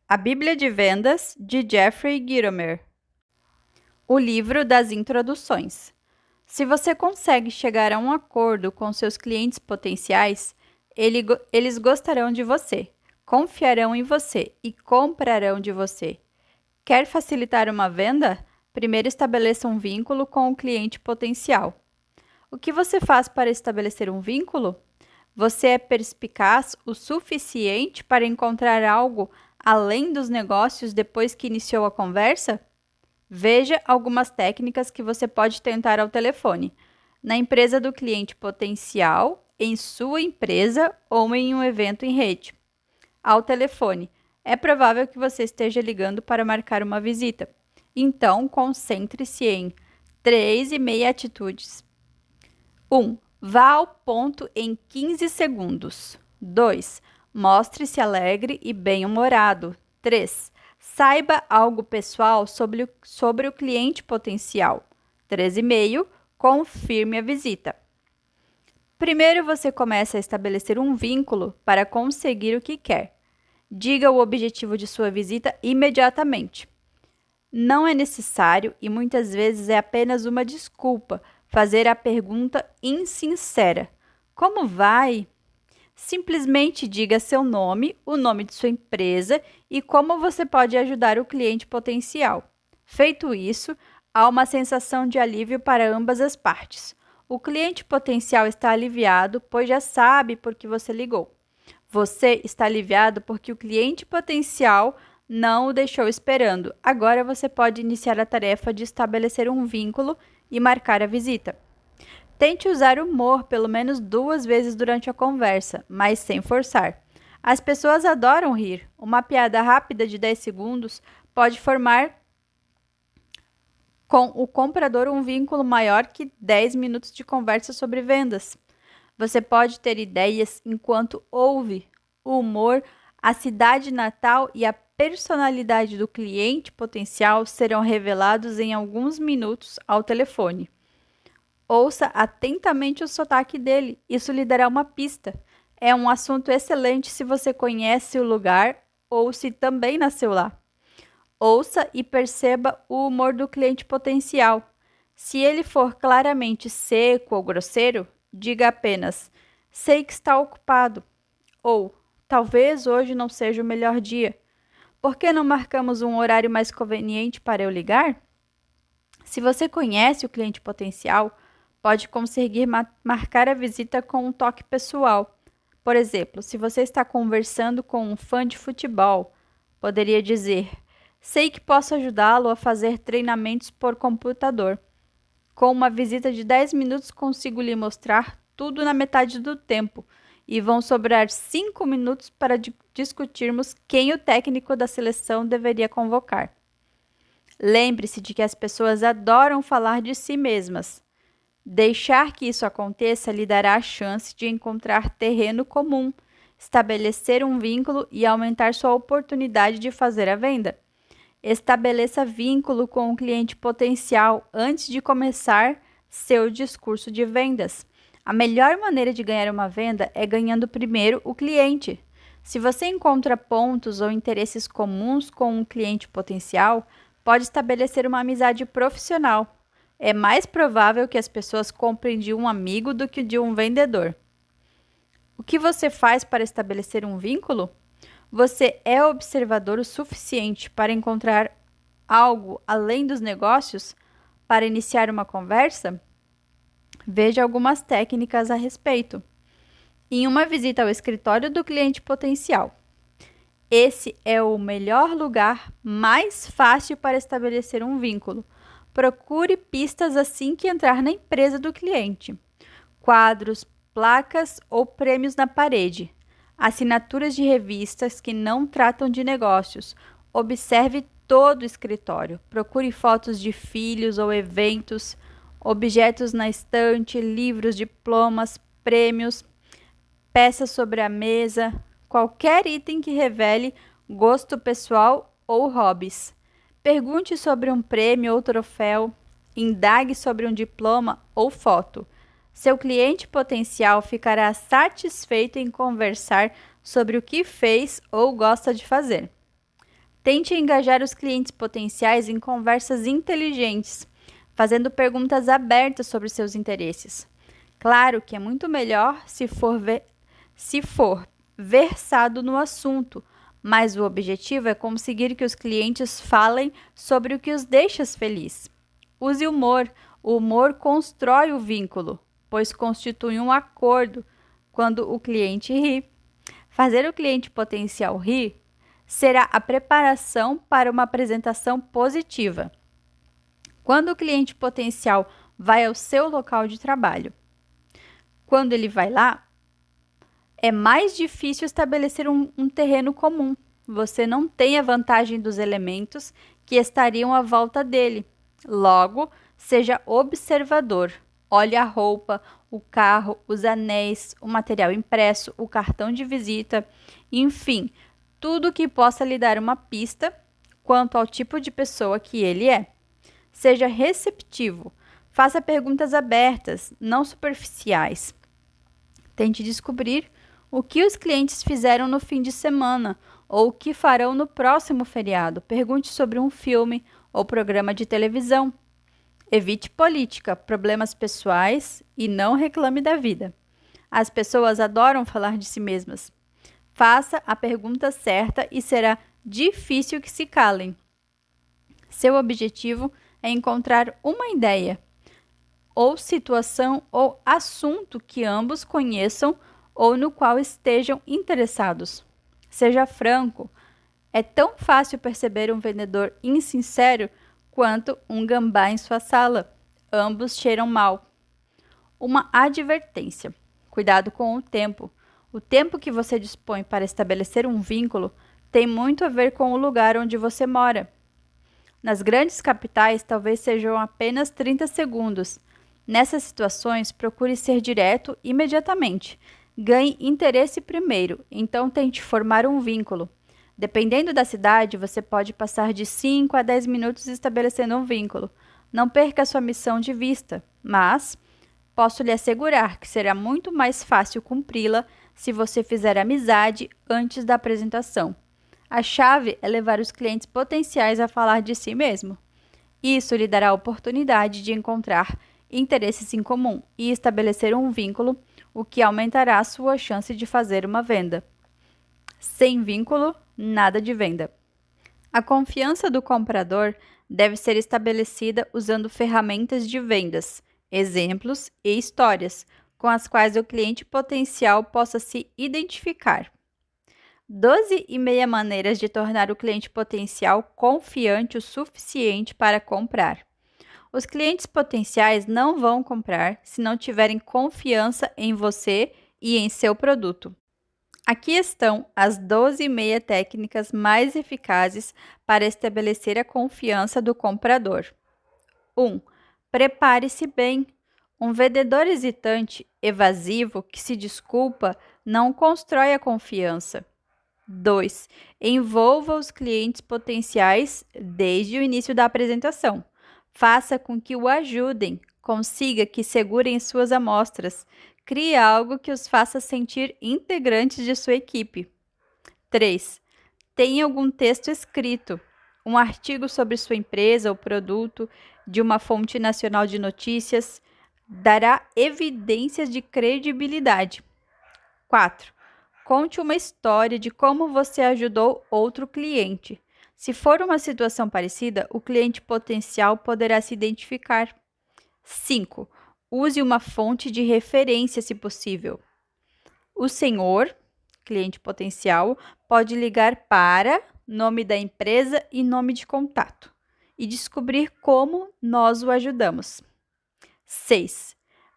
A Bíblia de Vendas, de Jeffrey Gitomer. O livro das introduções. Se você consegue chegar a um acordo com seus clientes potenciais, eles gostarão de você, confiarão em você e comprarão de você. Quer facilitar uma venda? Primeiro estabeleça um vínculo com o cliente potencial. O que você faz para estabelecer um vínculo? Você é perspicaz o suficiente para encontrar algo além dos negócios depois que iniciou a conversa? Veja algumas técnicas que você pode tentar ao telefone, na empresa do cliente potencial, em sua empresa ou em um evento em rede. Ao telefone, é provável que você esteja ligando para marcar uma visita. Então, concentre-se em 3,5 atitudes. 1. Vá ao ponto em 15 segundos. 2. Mostre-se alegre e bem-humorado. 3. Saiba algo pessoal sobre o cliente potencial. 3,5. Confirme a visita. Primeiro, você começa a estabelecer um vínculo para conseguir o que quer. Diga o objetivo de sua visita imediatamente. Não é necessário e muitas vezes é apenas uma desculpa fazer a pergunta insincera: como vai? Simplesmente diga seu nome, o nome de sua empresa e como você pode ajudar o cliente potencial. Feito isso, há uma sensação de alívio para ambas as partes. O cliente potencial está aliviado, pois já sabe por que você ligou. Você está aliviado porque o cliente potencial não o deixou esperando. Agora você pode iniciar a tarefa de estabelecer um vínculo e marcar a visita. Tente usar humor pelo menos 2 vezes durante a conversa, mas sem forçar. As pessoas adoram rir. Uma piada rápida de 10 segundos pode formar com o comprador um vínculo maior que 10 minutos de conversa sobre vendas. Você pode ter ideias enquanto ouve. O humor, a cidade natal e a personalidade do cliente potencial serão revelados em alguns minutos ao telefone. Ouça atentamente o sotaque dele, isso lhe dará uma pista. É um assunto excelente se você conhece o lugar ou se também nasceu lá. Ouça e perceba o humor do cliente potencial. Se ele for claramente seco ou grosseiro, diga apenas: sei que está ocupado. Ou talvez hoje não seja o melhor dia. Por que não marcamos um horário mais conveniente para eu ligar? Se você conhece o cliente potencial, pode conseguir marcar a visita com um toque pessoal. Por exemplo, se você está conversando com um fã de futebol, poderia dizer: sei que posso ajudá-lo a fazer treinamentos por computador. Com uma visita de 10 minutos, consigo lhe mostrar tudo na metade do tempo e vão sobrar 5 minutos para discutirmos quem o técnico da seleção deveria convocar. Lembre-se de que as pessoas adoram falar de si mesmas. Deixar que isso aconteça lhe dará a chance de encontrar terreno comum, estabelecer um vínculo e aumentar sua oportunidade de fazer a venda. Estabeleça vínculo com o cliente potencial antes de começar seu discurso de vendas. A melhor maneira de ganhar uma venda é ganhando primeiro o cliente. Se você encontra pontos ou interesses comuns com um cliente potencial, pode estabelecer uma amizade profissional. É mais provável que as pessoas comprem de um amigo do que de um vendedor. O que você faz para estabelecer um vínculo? Você é observador o suficiente para encontrar algo além dos negócios para iniciar uma conversa? Veja algumas técnicas a respeito. Em uma visita ao escritório do cliente potencial. Esse é o melhor lugar, mais fácil para estabelecer um vínculo. Procure pistas assim que entrar na empresa do cliente. Quadros, placas ou prêmios na parede. Assinaturas de revistas que não tratam de negócios. Observe todo o escritório. Procure fotos de filhos ou eventos, objetos na estante, livros, diplomas, prêmios, peças sobre a mesa, qualquer item que revele gosto pessoal ou hobbies. Pergunte sobre um prêmio ou troféu, indague sobre um diploma ou foto. Seu cliente potencial ficará satisfeito em conversar sobre o que fez ou gosta de fazer. Tente engajar os clientes potenciais em conversas inteligentes, fazendo perguntas abertas sobre seus interesses. Claro que é muito melhor se for versado no assunto, mas o objetivo é conseguir que os clientes falem sobre o que os deixa feliz. Use humor. O humor constrói o vínculo, pois constitui um acordo quando o cliente ri. Fazer o cliente potencial rir será a preparação para uma apresentação positiva. Quando o cliente potencial vai ao seu local de trabalho, quando ele vai lá, é mais difícil estabelecer um terreno comum. Você não tem a vantagem dos elementos que estariam à volta dele. Logo, seja observador. Olhe a roupa, o carro, os anéis, o material impresso, o cartão de visita, enfim, tudo que possa lhe dar uma pista quanto ao tipo de pessoa que ele é. Seja receptivo. Faça perguntas abertas, não superficiais. Tente descobrir o que os clientes fizeram no fim de semana ou o que farão no próximo feriado. Pergunte sobre um filme ou programa de televisão. Evite política, problemas pessoais e não reclame da vida. As pessoas adoram falar de si mesmas. Faça a pergunta certa e será difícil que se calem. Seu objetivo é encontrar uma ideia, ou situação ou assunto que ambos conheçam ou no qual estejam interessados. Seja franco. É tão fácil perceber um vendedor insincero quanto um gambá em sua sala. Ambos cheiram mal. Uma advertência. Cuidado com o tempo. O tempo que você dispõe para estabelecer um vínculo tem muito a ver com o lugar onde você mora. Nas grandes capitais, talvez sejam apenas 30 segundos. Nessas situações, procure ser direto imediatamente. Ganhe interesse primeiro, então tente formar um vínculo. Dependendo da cidade, você pode passar de 5 a 10 minutos estabelecendo um vínculo. Não perca sua missão de vista, mas posso lhe assegurar que será muito mais fácil cumpri-la se você fizer amizade antes da apresentação. A chave é levar os clientes potenciais a falar de si mesmo. Isso lhe dará a oportunidade de encontrar interesses em comum e estabelecer um vínculo, o que aumentará a sua chance de fazer uma venda. Sem vínculo, nada de venda. A confiança do comprador deve ser estabelecida usando ferramentas de vendas, exemplos e histórias, com as quais o cliente potencial possa se identificar. 12,5 maneiras de tornar o cliente potencial confiante o suficiente para comprar. Os clientes potenciais não vão comprar se não tiverem confiança em você e em seu produto. Aqui estão as 12,5 técnicas mais eficazes para estabelecer a confiança do comprador. 1. Prepare-se bem. Um vendedor hesitante, evasivo, que se desculpa, não constrói a confiança. 2. Envolva os clientes potenciais desde o início da apresentação. Faça com que o ajudem, consiga que segurem suas amostras. Crie algo que os faça sentir integrantes de sua equipe. 3. Tenha algum texto escrito, um artigo sobre sua empresa ou produto, de uma fonte nacional de notícias, dará evidências de credibilidade. 4. Conte uma história de como você ajudou outro cliente. Se for uma situação parecida, o cliente potencial poderá se identificar. 5. Use uma fonte de referência, se possível. O senhor, cliente potencial, pode ligar para nome da empresa e nome de contato e descobrir como nós o ajudamos. 6.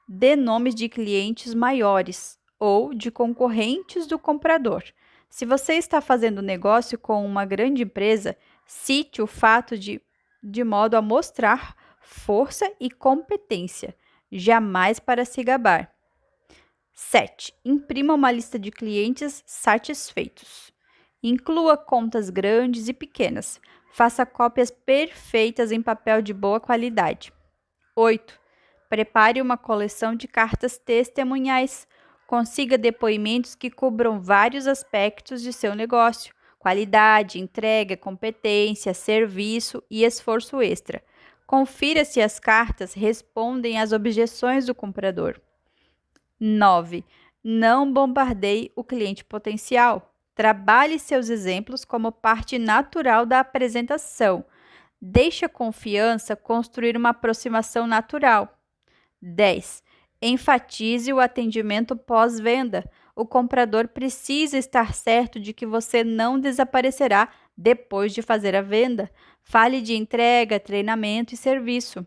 Dê nomes de clientes maiores ou de concorrentes do comprador. Se você está fazendo negócio com uma grande empresa, cite o fato de modo a mostrar força e competência, jamais para se gabar. 7. Imprima uma lista de clientes satisfeitos. Inclua contas grandes e pequenas. Faça cópias perfeitas em papel de boa qualidade. 8. Prepare uma coleção de cartas testemunhais. Consiga depoimentos que cubram vários aspectos de seu negócio, qualidade, entrega, competência, serviço e esforço extra. Confira se as cartas respondem às objeções do comprador. 9. Não bombardeie o cliente potencial. Trabalhe seus exemplos como parte natural da apresentação. Deixe a confiança construir uma aproximação natural. 10. Enfatize o atendimento pós-venda. O comprador precisa estar certo de que você não desaparecerá depois de fazer a venda. Fale de entrega, treinamento e serviço.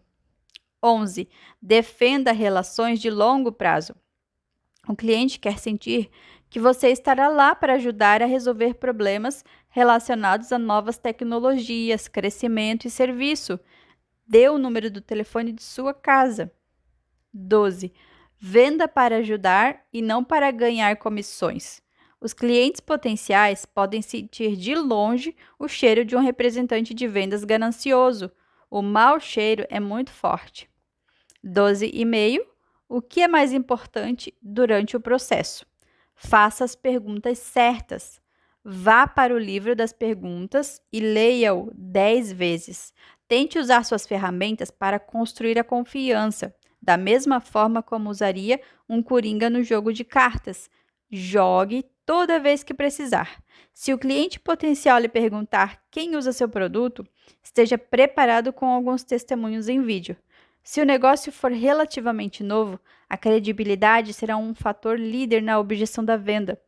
11. Defenda relações de longo prazo. O cliente quer sentir que você estará lá para ajudar a resolver problemas relacionados a novas tecnologias, crescimento e serviço. Dê o número do telefone de sua casa. 12. Venda para ajudar e não para ganhar comissões. Os clientes potenciais podem sentir de longe o cheiro de um representante de vendas ganancioso. O mau cheiro é muito forte. 12,5. O que é mais importante durante o processo? Faça as perguntas certas. Vá para o livro das perguntas e leia-o 10 vezes. Tente usar suas ferramentas para construir a confiança, da mesma forma como usaria um coringa no jogo de cartas. Jogue toda vez que precisar. Se o cliente potencial lhe perguntar quem usa seu produto, esteja preparado com alguns testemunhos em vídeo. Se o negócio for relativamente novo, a credibilidade será um fator líder na objeção da venda.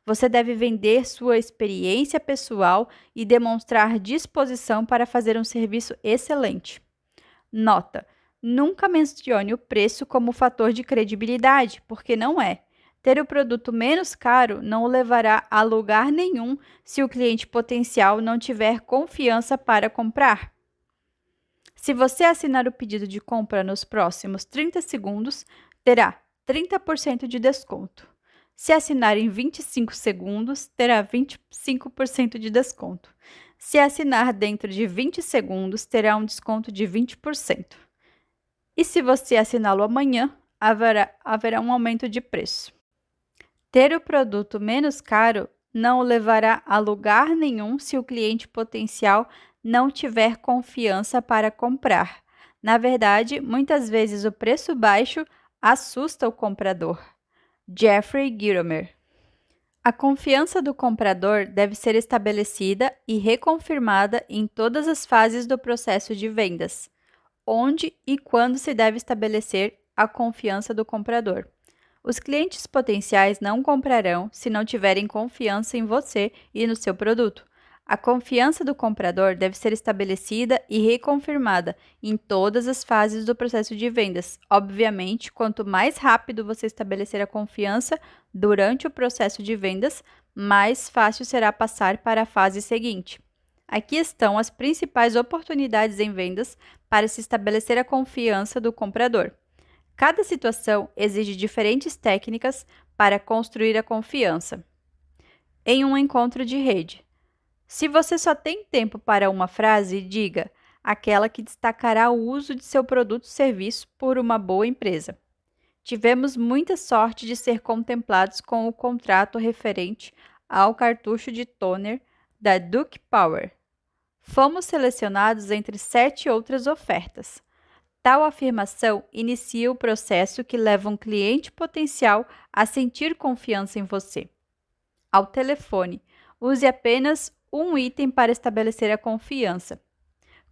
Você deve vender sua experiência pessoal e demonstrar disposição para fazer um serviço excelente. Nota: nunca mencione o preço como fator de credibilidade, porque não é. Ter o produto menos caro não o levará a lugar nenhum se o cliente potencial não tiver confiança para comprar. Se você assinar o pedido de compra nos próximos 30 segundos, terá 30% de desconto. Se assinar em 25 segundos, terá 25% de desconto. Se assinar dentro de 20 segundos, terá um desconto de 20%. E se você assiná-lo amanhã, haverá um aumento de preço. Ter o produto menos caro não o levará a lugar nenhum se o cliente potencial não tiver confiança para comprar. Na verdade, muitas vezes o preço baixo assusta o comprador. Jeffrey Gitomer. A confiança do comprador deve ser estabelecida e reconfirmada em todas as fases do processo de vendas. Onde e quando se deve estabelecer a confiança do comprador? Os clientes potenciais não comprarão se não tiverem confiança em você e no seu produto. A confiança do comprador deve ser estabelecida e reconfirmada em todas as fases do processo de vendas. Obviamente, quanto mais rápido você estabelecer a confiança durante o processo de vendas, mais fácil será passar para a fase seguinte. Aqui estão as principais oportunidades em vendas para se estabelecer a confiança do comprador. Cada situação exige diferentes técnicas para construir a confiança. Em um encontro de rede, se você só tem tempo para uma frase, diga aquela que destacará o uso de seu produto ou serviço por uma boa empresa. Tivemos muita sorte de ser contemplados com o contrato referente ao cartucho de toner da Duke Power. Fomos selecionados entre 7 outras ofertas. Tal afirmação inicia o processo que leva um cliente potencial a sentir confiança em você. Ao telefone, use apenas um item para estabelecer a confiança.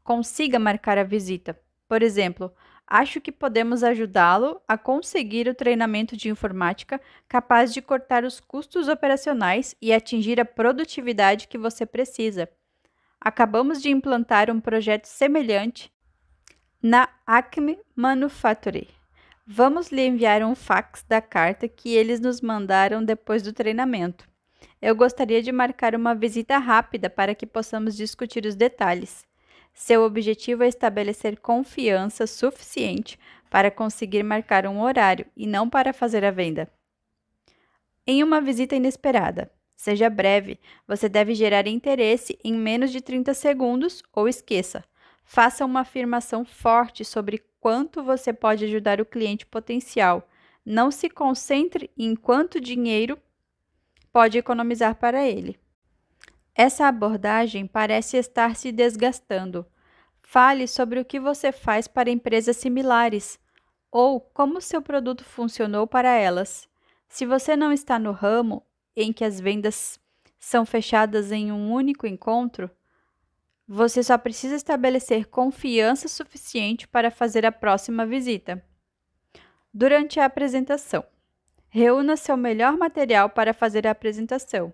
Consiga marcar a visita. Por exemplo, acho que podemos ajudá-lo a conseguir o treinamento de informática capaz de cortar os custos operacionais e atingir a produtividade que você precisa. Acabamos de implantar um projeto semelhante na Acme Manufacturing. Vamos lhe enviar um fax da carta que eles nos mandaram depois do treinamento. Eu gostaria de marcar uma visita rápida para que possamos discutir os detalhes. Seu objetivo é estabelecer confiança suficiente para conseguir marcar um horário e não para fazer a venda. Em uma visita inesperada, seja breve, você deve gerar interesse em menos de 30 segundos ou esqueça. Faça uma afirmação forte sobre quanto você pode ajudar o cliente potencial. Não se concentre em quanto dinheiro pode economizar para ele. Essa abordagem parece estar se desgastando. Fale sobre o que você faz para empresas similares ou como seu produto funcionou para elas. Se você não está no ramo em que as vendas são fechadas em um único encontro, você só precisa estabelecer confiança suficiente para fazer a próxima visita. Durante a apresentação, reúna seu melhor material para fazer a apresentação.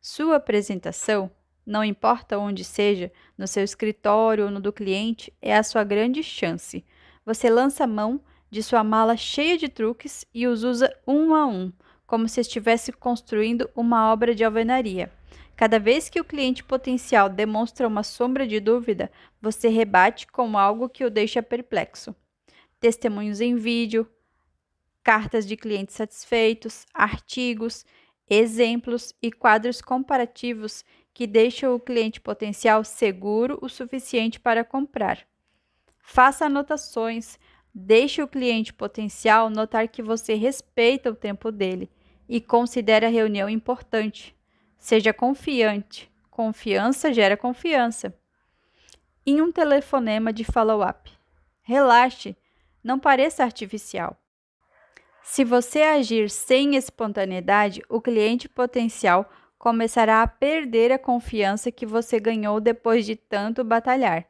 Sua apresentação, não importa onde seja, no seu escritório ou no do cliente, é a sua grande chance. Você lança mão de sua mala cheia de truques e os usa um a um, como se estivesse construindo uma obra de alvenaria. Cada vez que o cliente potencial demonstra uma sombra de dúvida, você rebate com algo que o deixa perplexo. Testemunhos em vídeo, cartas de clientes satisfeitos, artigos, exemplos e quadros comparativos que deixam o cliente potencial seguro o suficiente para comprar. Faça anotações, deixe o cliente potencial notar que você respeita o tempo dele e considera a reunião importante. Seja confiante. Confiança gera confiança. Em um telefonema de follow-up, relaxe, não pareça artificial. Se você agir sem espontaneidade, o cliente potencial começará a perder a confiança que você ganhou depois de tanto batalhar.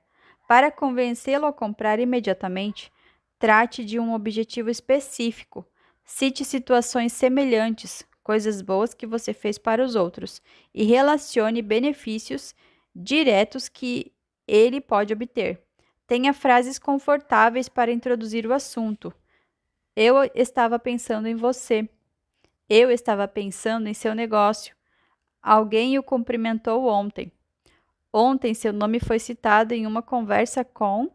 Para convencê-lo a comprar imediatamente, trate de um objetivo específico. Cite situações semelhantes, coisas boas que você fez para os outros, e relacione benefícios diretos que ele pode obter. Tenha frases confortáveis para introduzir o assunto. Eu estava pensando em você. Eu estava pensando em seu negócio. Alguém o cumprimentou ontem. Ontem seu nome foi citado em uma conversa com.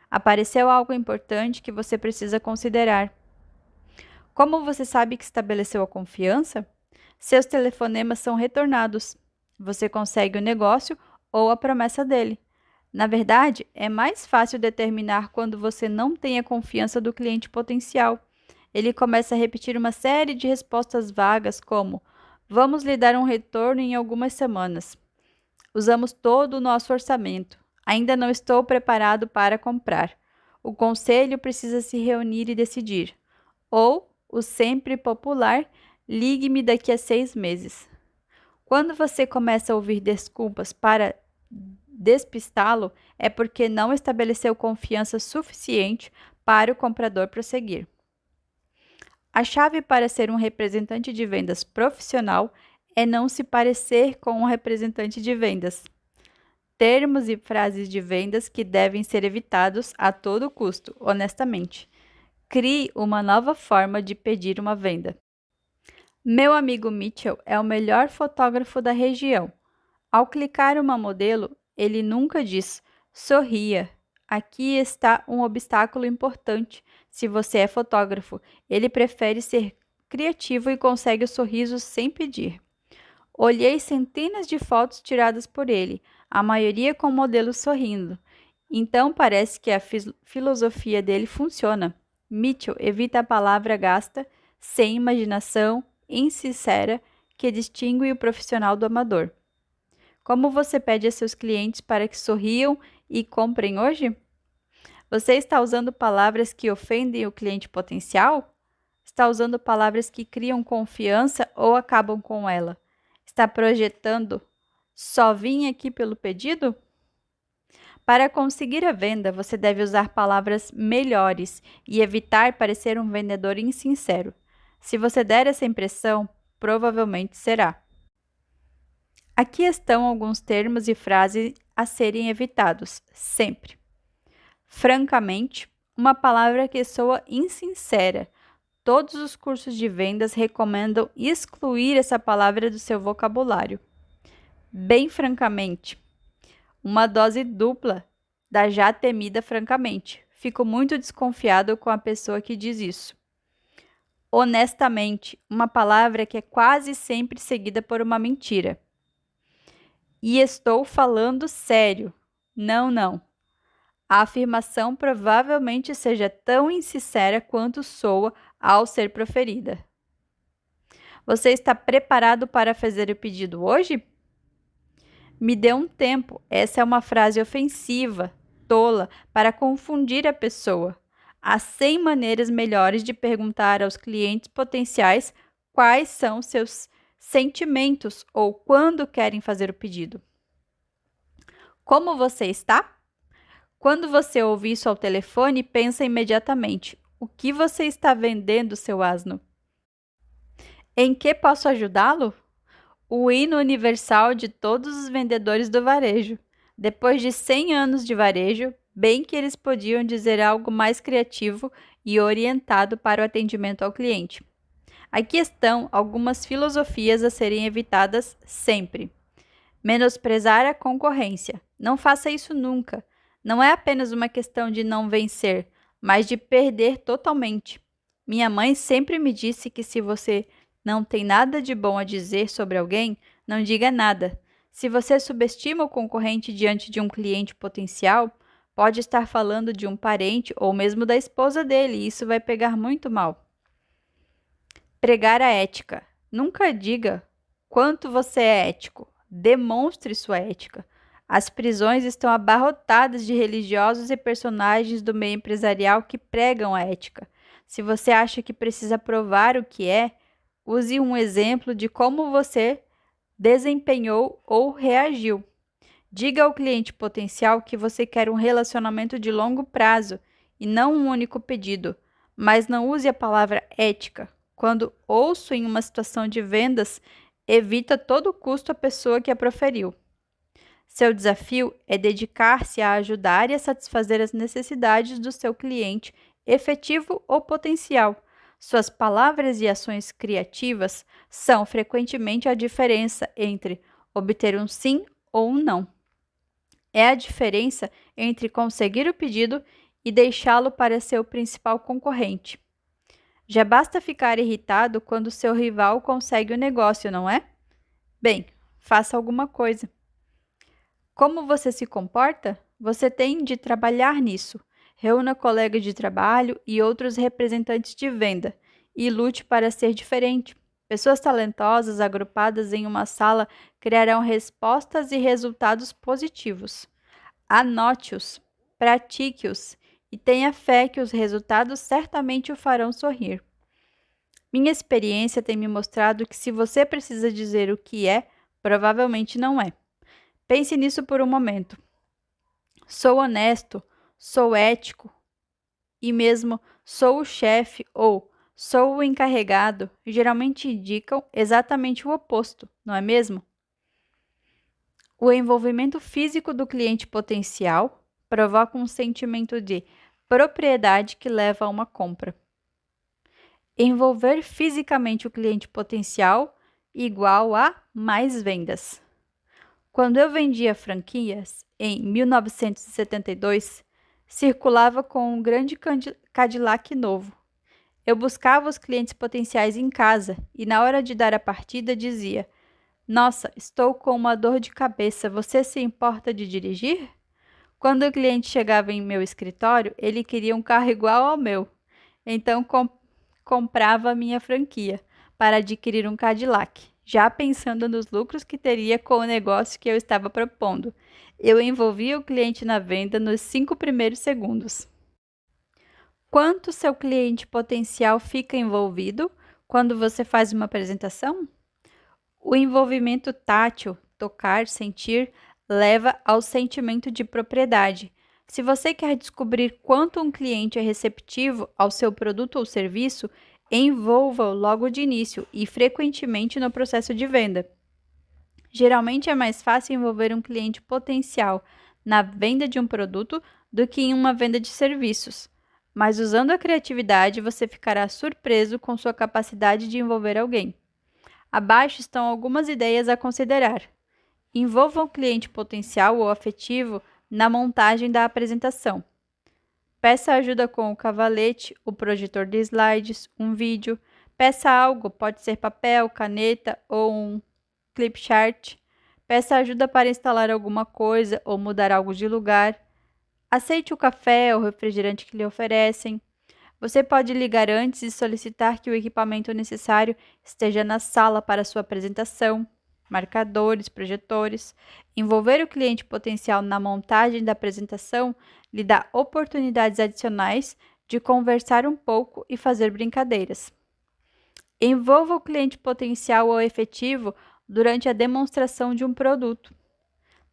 Apareceu algo importante que você precisa considerar. Como você sabe que estabeleceu a confiança? Seus telefonemas são retornados. Você consegue o negócio ou a promessa dele. Na verdade, é mais fácil determinar quando você não tem a confiança do cliente potencial. Ele começa a repetir uma série de respostas vagas, como: vamos lhe dar um retorno em algumas semanas. Usamos todo o nosso orçamento. Ainda não estou preparado para comprar. O conselho precisa se reunir e decidir. Ou o sempre popular: ligue-me daqui a 6 meses. Quando você começa a ouvir desculpas para despistá-lo, é porque não estabeleceu confiança suficiente para o comprador prosseguir. A chave para ser um representante de vendas profissional é não se parecer com um representante de vendas. Termos e frases de vendas que devem ser evitados a todo custo, honestamente. Crie uma nova forma de pedir uma venda. Meu amigo Mitchell é o melhor fotógrafo da região. Ao clicar uma modelo, ele nunca diz: sorria. Aqui está um obstáculo importante. Se você é fotógrafo, ele prefere ser criativo e consegue o sorriso sem pedir. Olhei centenas de fotos tiradas por ele, a maioria com modelos sorrindo. Então parece que a filosofia dele funciona. Mitchell evita a palavra gasta, sem imaginação, insincera, que distingue o profissional do amador. Como você pede a seus clientes para que sorriam e comprem hoje? Você está usando palavras que ofendem o cliente potencial? Está usando palavras que criam confiança ou acabam com ela? Está projetando: só vim aqui pelo pedido? Para conseguir a venda, você deve usar palavras melhores e evitar parecer um vendedor insincero. Se você der essa impressão, provavelmente será. Aqui estão alguns termos e frases a serem evitados, sempre. Francamente, uma palavra que soa insincera. Todos os cursos de vendas recomendam excluir essa palavra do seu vocabulário. Bem francamente, uma dose dupla da já temida francamente. Fico muito desconfiado com a pessoa que diz isso. Honestamente, uma palavra que é quase sempre seguida por uma mentira. E estou falando sério. Não. A afirmação provavelmente seja tão insincera quanto soa ao ser proferida. Você está preparado para fazer o pedido hoje? Me dê um tempo. Essa é uma frase ofensiva, tola, para confundir a pessoa. Há 100 maneiras melhores de perguntar aos clientes potenciais quais são seus sentimentos ou quando querem fazer o pedido. Como você está? Quando você ouve isso ao telefone, pensa imediatamente: o que você está vendendo, seu asno? Em que posso ajudá-lo? O hino universal de todos os vendedores do varejo. Depois de 100 anos de varejo, bem que eles podiam dizer algo mais criativo e orientado para o atendimento ao cliente. Aqui estão algumas filosofias a serem evitadas sempre. Menosprezar a concorrência. Não faça isso nunca. Não é apenas uma questão de não vencer, mas de perder totalmente. Minha mãe sempre me disse que se você não tem nada de bom a dizer sobre alguém, não diga nada. Se você subestima o concorrente diante de um cliente potencial, pode estar falando de um parente ou mesmo da esposa dele, e isso vai pegar muito mal. Pregar a ética. Nunca diga quanto você é ético. Demonstre sua ética. As prisões estão abarrotadas de religiosos e personagens do meio empresarial que pregam a ética. Se você acha que precisa provar o que é, use um exemplo de como você desempenhou ou reagiu. Diga ao cliente potencial que você quer um relacionamento de longo prazo e não um único pedido, mas não use a palavra ética. Quando ouço em uma situação de vendas, evita a todo custo a pessoa que a proferiu. Seu desafio é dedicar-se a ajudar e a satisfazer as necessidades do seu cliente, efetivo ou potencial. Suas palavras e ações criativas são frequentemente a diferença entre obter um sim ou um não. É a diferença entre conseguir o pedido e deixá-lo para seu principal concorrente. Já basta ficar irritado quando seu rival consegue o negócio, não é? Bem, faça alguma coisa. Como você se comporta? Você tem de trabalhar nisso. Reúna colegas de trabalho e outros representantes de venda e lute para ser diferente. Pessoas talentosas agrupadas em uma sala criarão respostas e resultados positivos. Anote-os, pratique-os e tenha fé que os resultados certamente o farão sorrir. Minha experiência tem me mostrado que se você precisa dizer o que é, provavelmente não é. Pense nisso por um momento. Sou honesto, sou ético e mesmo sou o chefe ou sou o encarregado geralmente indicam exatamente o oposto, não é mesmo? O envolvimento físico do cliente potencial provoca um sentimento de propriedade que leva a uma compra. Envolver fisicamente o cliente potencial igual a mais vendas. Quando eu vendia franquias, em 1972, circulava com um grande Cadillac novo. Eu buscava os clientes potenciais em casa e, na hora de dar a partida, dizia: Nossa, estou com uma dor de cabeça, você se importa de dirigir? Quando o cliente chegava em meu escritório, ele queria um carro igual ao meu. Então, comprava a minha franquia para adquirir um Cadillac, já pensando nos lucros que teria com o negócio que eu estava propondo. Eu envolvia o cliente na venda nos 5 primeiros segundos. Quanto seu cliente potencial fica envolvido quando você faz uma apresentação? O envolvimento tátil, tocar, sentir, leva ao sentimento de propriedade. Se você quer descobrir quanto um cliente é receptivo ao seu produto ou serviço, envolva-o logo de início e frequentemente no processo de venda. Geralmente é mais fácil envolver um cliente potencial na venda de um produto do que em uma venda de serviços. Mas usando a criatividade, você ficará surpreso com sua capacidade de envolver alguém. Abaixo estão algumas ideias a considerar. Envolva o cliente potencial ou afetivo na montagem da apresentação. Peça ajuda com o cavalete, o projetor de slides, um vídeo. Peça algo, pode ser papel, caneta ou um clip chart. Peça ajuda para instalar alguma coisa ou mudar algo de lugar. Aceite o café ou refrigerante que lhe oferecem. Você pode ligar antes e solicitar que o equipamento necessário esteja na sala para sua apresentação. marcadores, projetores. Envolver o cliente potencial na montagem da apresentação lhe dá oportunidades adicionais de conversar um pouco e fazer brincadeiras. Envolva o cliente potencial ou efetivo durante a demonstração de um produto.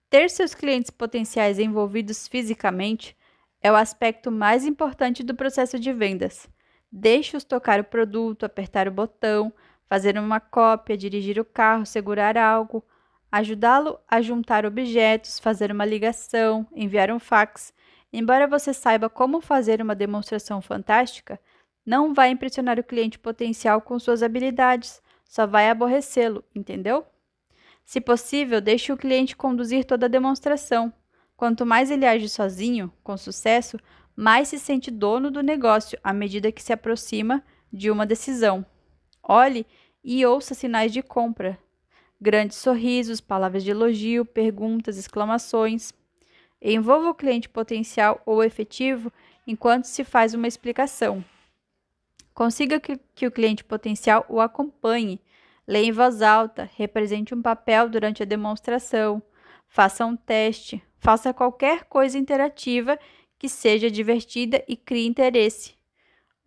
Ter seus clientes potenciais envolvidos fisicamente é o aspecto mais importante do processo de vendas. Deixe-os tocar o produto, apertar o botão, fazer uma cópia, dirigir o carro, segurar algo, ajudá-lo a juntar objetos, fazer uma ligação, enviar um fax. Embora você saiba como fazer uma demonstração fantástica, não vai impressionar o cliente potencial com suas habilidades, só vai aborrecê-lo, entendeu? Se possível, deixe o cliente conduzir toda a demonstração. Quanto mais ele age sozinho, com sucesso, mais se sente dono do negócio à medida que se aproxima de uma decisão. Olhe e ouça sinais de compra. Grandes sorrisos, palavras de elogio, perguntas, exclamações. Envolva o cliente potencial ou efetivo enquanto se faz uma explicação. Consiga que o cliente potencial o acompanhe. Leia em voz alta, represente um papel durante a demonstração, faça um teste, faça qualquer coisa interativa que seja divertida e crie interesse.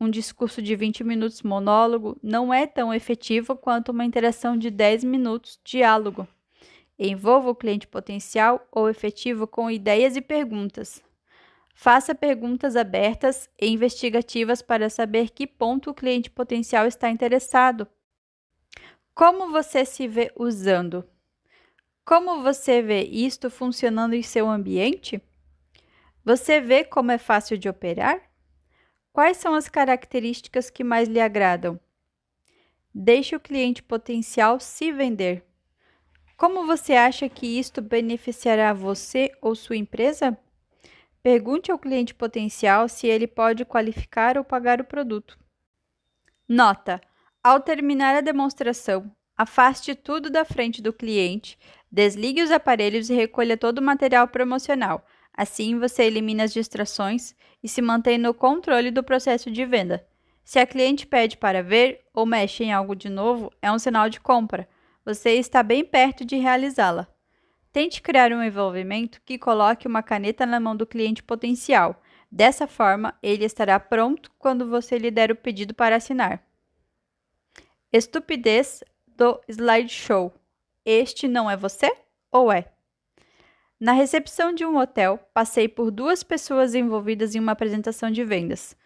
Um discurso de 20 minutos monólogo não é tão efetivo quanto uma interação de 10 minutos diálogo. Envolva o cliente potencial ou efetivo com ideias e perguntas. Faça perguntas abertas e investigativas para saber que ponto o cliente potencial está interessado. Como você se vê usando? Como você vê isto funcionando em seu ambiente? Você vê como é fácil de operar? Quais são as características que mais lhe agradam? Deixe o cliente potencial se vender. Como você acha que isto beneficiará você ou sua empresa? Pergunte ao cliente potencial se ele pode qualificar ou pagar o produto. Nota: ao terminar a demonstração, afaste tudo da frente do cliente, desligue os aparelhos e recolha todo o material promocional. Assim, você elimina as distrações e se mantém no controle do processo de venda. Se a cliente pede para ver ou mexe em algo de novo, é um sinal de compra. Você está bem perto de realizá-la. Tente criar um envolvimento que coloque uma caneta na mão do cliente potencial. Dessa forma, ele estará pronto quando você lhe der o pedido para assinar. Estupidez do slideshow. Este não é você ou é? Na recepção de um hotel, passei por duas pessoas envolvidas em uma apresentação de vendas,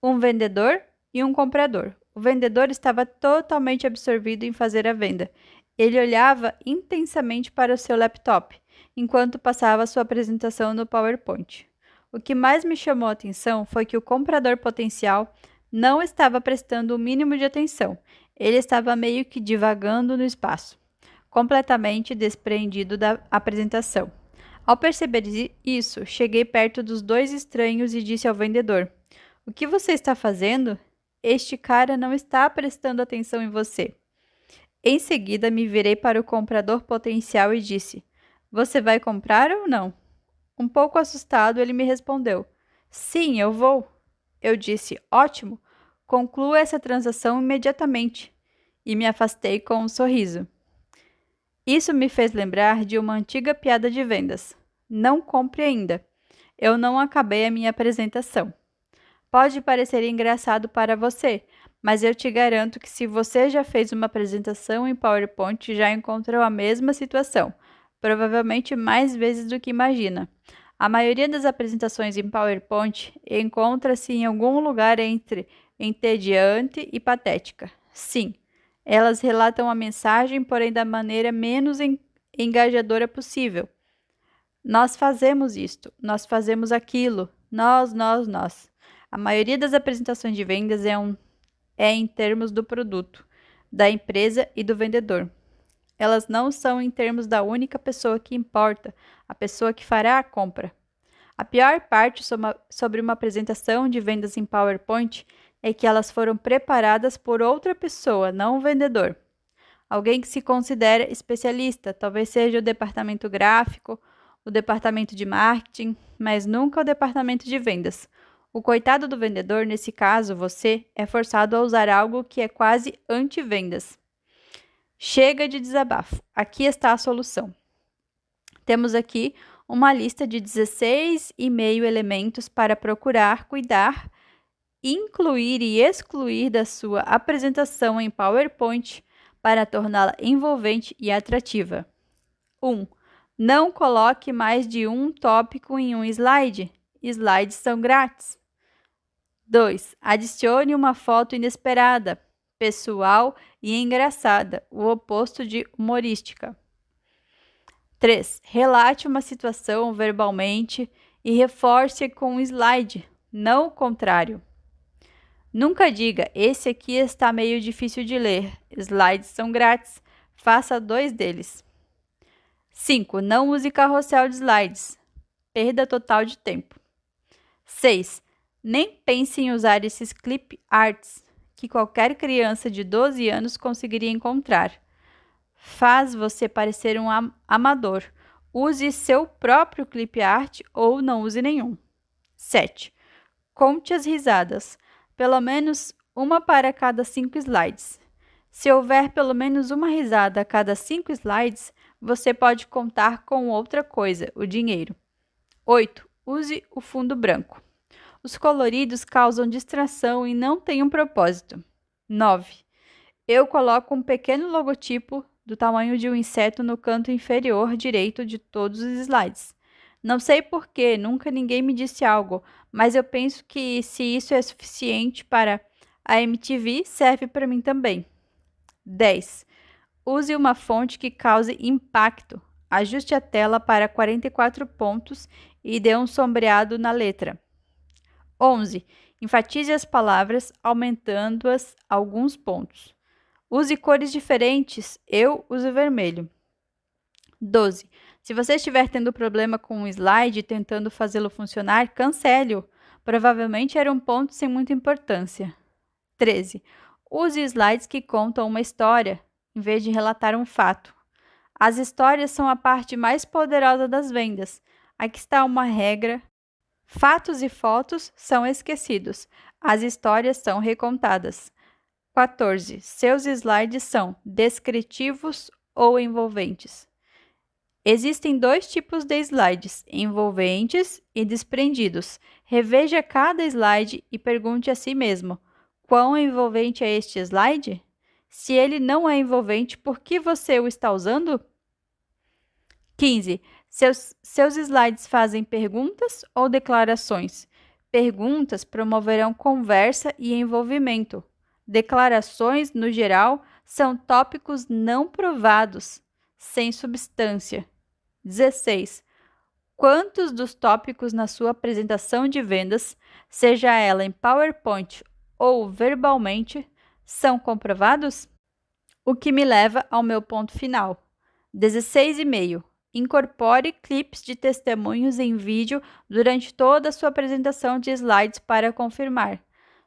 um vendedor e um comprador. O vendedor estava totalmente absorvido em fazer a venda. Ele olhava intensamente para o seu laptop, enquanto passava sua apresentação no PowerPoint. O que mais me chamou a atenção foi que o comprador potencial não estava prestando o mínimo de atenção. Ele estava meio que divagando no espaço, completamente despreendido da apresentação. Ao perceber isso, cheguei perto dos dois estranhos e disse ao vendedor: "O que você está fazendo? Este cara não está prestando atenção em você." Em seguida, me virei para o comprador potencial e disse: "Você vai comprar ou não?" Um pouco assustado, ele me respondeu: "Sim, eu vou." Eu disse: "Ótimo, conclua essa transação imediatamente." E me afastei com um sorriso. Isso me fez lembrar de uma antiga piada de vendas: "Não compre ainda. Eu não acabei a minha apresentação." Pode parecer engraçado para você, mas eu te garanto que se você já fez uma apresentação em PowerPoint, já encontrou a mesma situação, provavelmente mais vezes do que imagina. A maioria das apresentações em PowerPoint encontra-se em algum lugar entre entediante e patética. Sim, elas relatam a mensagem, porém da maneira menos engajadora possível. Nós fazemos isto, nós fazemos aquilo, nós. A maioria das apresentações de vendas é em termos do produto, da empresa e do vendedor. Elas não são em termos da única pessoa que importa, a pessoa que fará a compra. A pior parte sobre uma apresentação de vendas em PowerPoint é que elas foram preparadas por outra pessoa, não o vendedor. Alguém que se considera especialista, talvez seja o departamento gráfico, o departamento de marketing, mas nunca o departamento de vendas. O coitado do vendedor, nesse caso, você, é forçado a usar algo que é quase anti-vendas. Chega de desabafo. Aqui está a solução. Temos aqui uma lista de 16,5 elementos para procurar, cuidar, incluir e excluir da sua apresentação em PowerPoint para torná-la envolvente e atrativa. 1. Não coloque mais de um tópico em um slide. Slides são grátis. 2. Adicione uma foto inesperada, pessoal e engraçada, o oposto de humorística. 3. Relate uma situação verbalmente e reforce com um slide, não o contrário. Nunca diga, esse aqui está meio difícil de ler, slides são grátis, faça 2 deles. 5. Não use carrossel de slides, perda total de tempo. 6. Nem pense em usar esses clip arts, que qualquer criança de 12 anos conseguiria encontrar. Faz você parecer um amador. Use seu próprio clip art ou não use nenhum. 7. Conte as risadas, pelo menos uma para cada 5 slides. Se houver pelo menos uma risada a cada 5 slides, você pode contar com outra coisa, o dinheiro. 8. Use o fundo branco. Os coloridos causam distração e não têm um propósito. 9. Eu coloco um pequeno logotipo do tamanho de um inseto no canto inferior direito de todos os slides. Não sei porquê, nunca ninguém me disse algo, mas eu penso que se isso é suficiente para a MTV, serve para mim também. 10. Use uma fonte que cause impacto. Ajuste a tela para 44 pontos e dê um sombreado na letra. 11. Enfatize as palavras, aumentando-as alguns pontos. Use cores diferentes, eu uso vermelho. 12. Se você estiver tendo problema com um slide e tentando fazê-lo funcionar, cancele-o. Provavelmente era um ponto sem muita importância. 13. Use slides que contam uma história, em vez de relatar um fato. As histórias são a parte mais poderosa das vendas. Aqui está uma regra. Fatos e fotos são esquecidos. As histórias são recontadas. 14. Seus slides são descritivos ou envolventes. Existem 2 tipos de slides, envolventes e desprendidos. Reveja cada slide e pergunte a si mesmo: quão envolvente é este slide? Se ele não é envolvente, por que você o está usando? 15. Seus slides fazem perguntas ou declarações? Perguntas promoverão conversa e envolvimento. Declarações, no geral, são tópicos não provados, sem substância. 16. Quantos dos tópicos na sua apresentação de vendas, seja ela em PowerPoint ou verbalmente, são comprovados? O que me leva ao meu ponto final. 16,5. Incorpore clipes de testemunhos em vídeo durante toda a sua apresentação de slides para confirmar,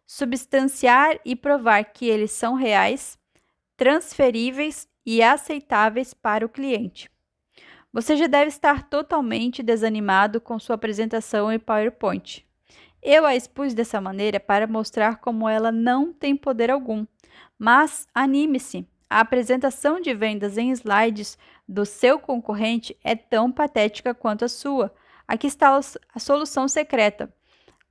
substanciar e provar que eles são reais, transferíveis e aceitáveis para o cliente. Você já deve estar totalmente desanimado com sua apresentação em PowerPoint. Eu a expus dessa maneira para mostrar como ela não tem poder algum. Mas anime-se! A apresentação de vendas em slides do seu concorrente é tão patética quanto a sua. Aqui está a solução secreta.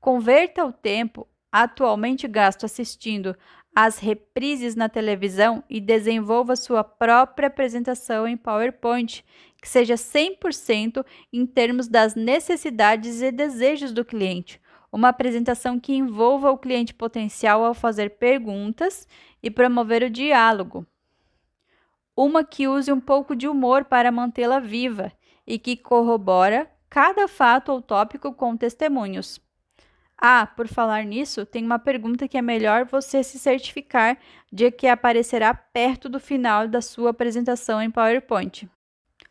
Converta o tempo atualmente gasto assistindo às reprises na televisão e desenvolva sua própria apresentação em PowerPoint, que seja 100% em termos das necessidades e desejos do cliente. Uma apresentação que envolva o cliente potencial ao fazer perguntas e promover o diálogo. Uma que use um pouco de humor para mantê-la viva e que corrobora cada fato ou tópico com testemunhos. Ah, por falar nisso, tem uma pergunta que é melhor você se certificar de que aparecerá perto do final da sua apresentação em PowerPoint.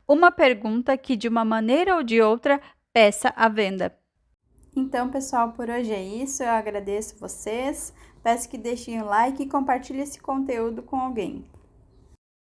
Uma pergunta que, de uma maneira ou de outra, peça a venda. Então, pessoal, por hoje é isso. Eu agradeço vocês. Peço que deixem o like e compartilhem esse conteúdo com alguém.